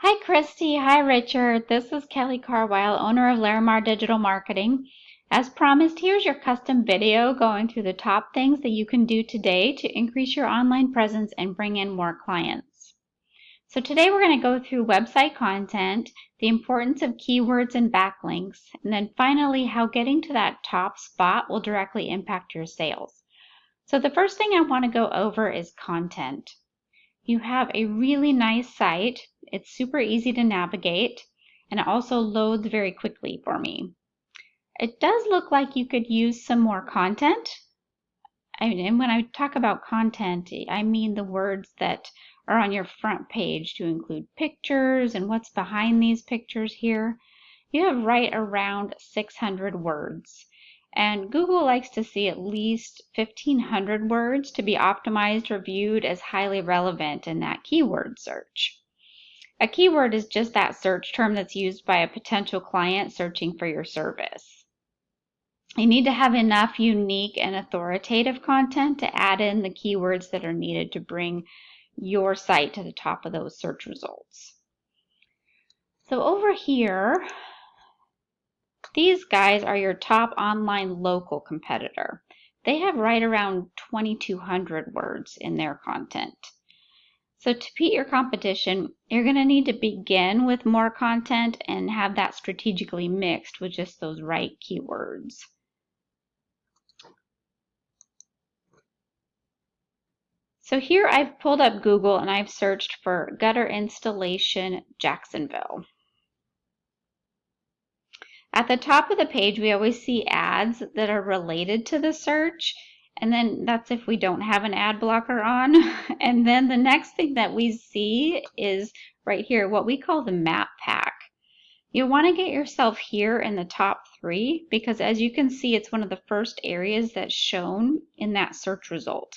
Hi, Christy. Hi, Richard. This is Kelly Carwile, owner of Larimar Digital Marketing. As promised, here's your custom video going through the top things that you can do today to increase your online presence and bring in more clients. So today we're going to go through website content, the importance of keywords and backlinks, and then finally how getting to that top spot will directly impact your sales. So the first thing I want to go over is content. You have a really nice site. It's super easy to navigate, and it also loads very quickly for me. It does look like you could use some more content. And when I talk about content, I mean the words that are on your front page to include pictures and what's behind these pictures here. You have right around 600 words. And Google likes to see at least 1,500 words to be optimized or viewed as highly relevant in that keyword search. A keyword is just that search term that's used by a potential client searching for your service. You need to have enough unique and authoritative content to add in the keywords that are needed to bring your site to the top of those search results. So over here, these guys are your top online local competitor. They have right around 2,200 words in their content. So to beat your competition, you're going to need to begin with more content and have that strategically mixed with just those right keywords. So here I've pulled up Google and I've searched for gutter installation Jacksonville. At the top of the page, we always see ads that are related to the search, and then that's if we don't have an ad blocker on. And then the next thing that we see is right here, what we call the map pack. You'll want to get yourself here in the top 3 because as you can see, it's one of the first areas that's shown in that search result.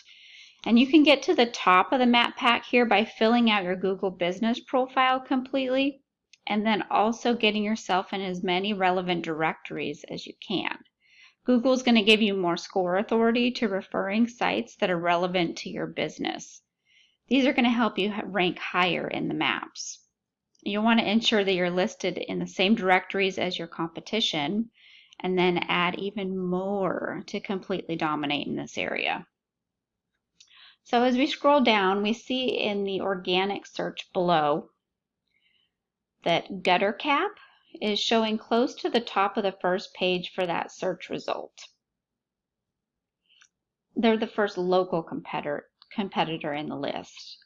And you can get to the top of the map pack here by filling out your Google business profile completely, and then also getting yourself in as many relevant directories as you can. Google's going to give you more score authority to referring sites that are relevant to your business. These are going to help you rank higher in the maps. You'll want to ensure that you're listed in the same directories as your competition, and then add even more to completely dominate in this area. So as we scroll down, we see in the organic search below that gutter cap is showing close to the top of the first page for that search result. They're the first local competitor in the list.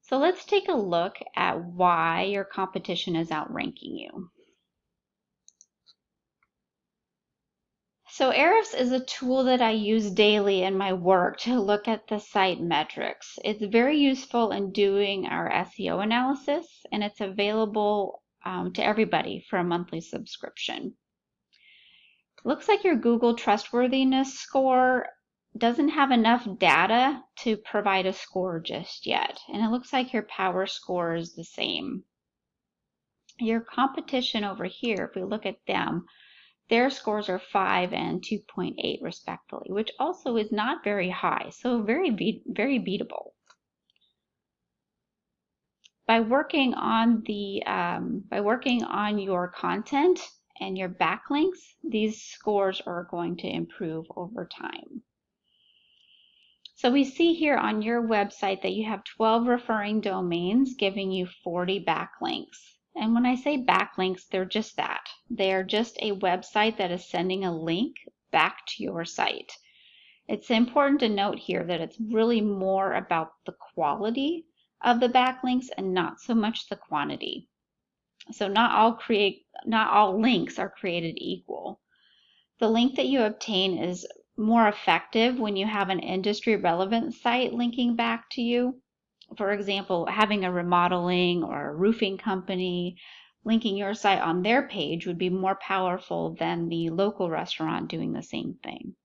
So let's take a look at why your competition is outranking you. So Ahrefs is a tool that I use daily in my work to look at the site metrics. It's very useful in doing our SEO analysis, and it's available to everybody for a monthly subscription. Looks like your Google trustworthiness score doesn't have enough data to provide a score just yet, and it looks like your power score is the same. Your competition over here, if we look at them, their scores are 5 and 2.8 respectively, which also is not very high, so very beatable. By working on your content and your backlinks, these scores are going to improve over time. So we see here on your website that you have 12 referring domains giving you 40 backlinks. And when I say backlinks, they're just that. They're just a website that is sending a link back to your site. It's important to note here that it's really more about the quality of the backlinks and not so much the quantity. So not all links are created equal. The link that you obtain is more effective when you have an industry relevant site linking back to you. For example, having a remodeling or a roofing company linking your site on their page would be more powerful than the local restaurant doing the same thing.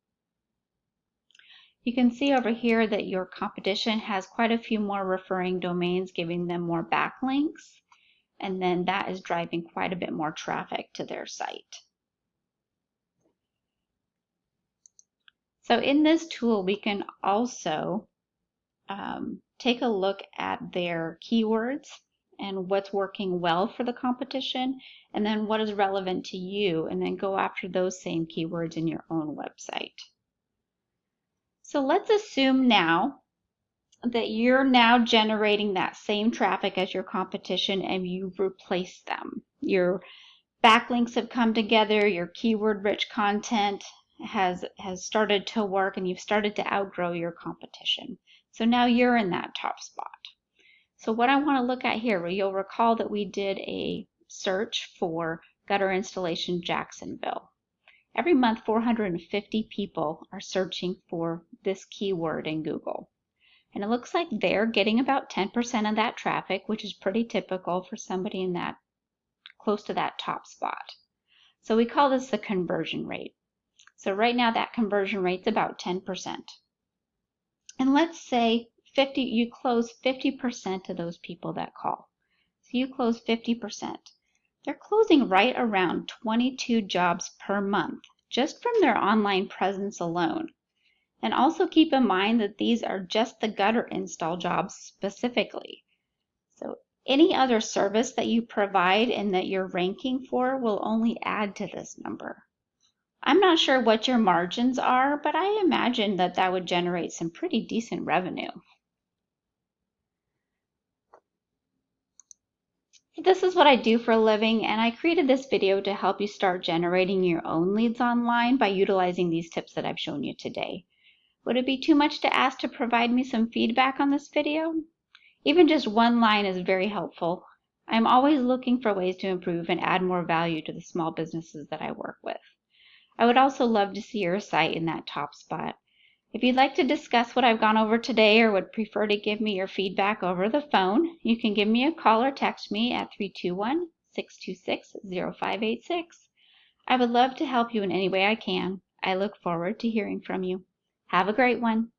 You can see over here that your competition has quite a few more referring domains, giving them more backlinks, and then that is driving quite a bit more traffic to their site. So in this tool, we can also take a look at their keywords and what's working well for the competition, and then what is relevant to you, and then go after those same keywords in your own website. So let's assume now that you're now generating that same traffic as your competition and you've replaced them. Your backlinks have come together, your keyword-rich content has started to work, and you've started to outgrow your competition. So now you're in that top spot. So what I want to look at here, you'll recall that we did a search for gutter installation Jacksonville. Every month, 450 people are searching for this keyword in Google. And it looks like they're getting about 10% of that traffic, which is pretty typical for somebody in that close to that top spot. So we call this the conversion rate. So right now that conversion rate's about 10%. And let's say you close 50% of those people that call. So you close 50%. They're closing right around 22 jobs per month just from their online presence alone. And also keep in mind that these are just the gutter install jobs specifically. So any other service that you provide and that you're ranking for will only add to this number. I'm not sure what your margins are, but I imagine that that would generate some pretty decent revenue. This is what I do for a living, and I created this video to help you start generating your own leads online by utilizing these tips that I've shown you today. Would it be too much to ask to provide me some feedback on this video? Even just one line is very helpful. I'm always looking for ways to improve and add more value to the small businesses that I work with. I would also love to see your site in that top spot. If you'd like to discuss what I've gone over today or would prefer to give me your feedback over the phone, you can give me a call or text me at 321-626-0586. I would love to help you in any way I can. I look forward to hearing from you. Have a great one.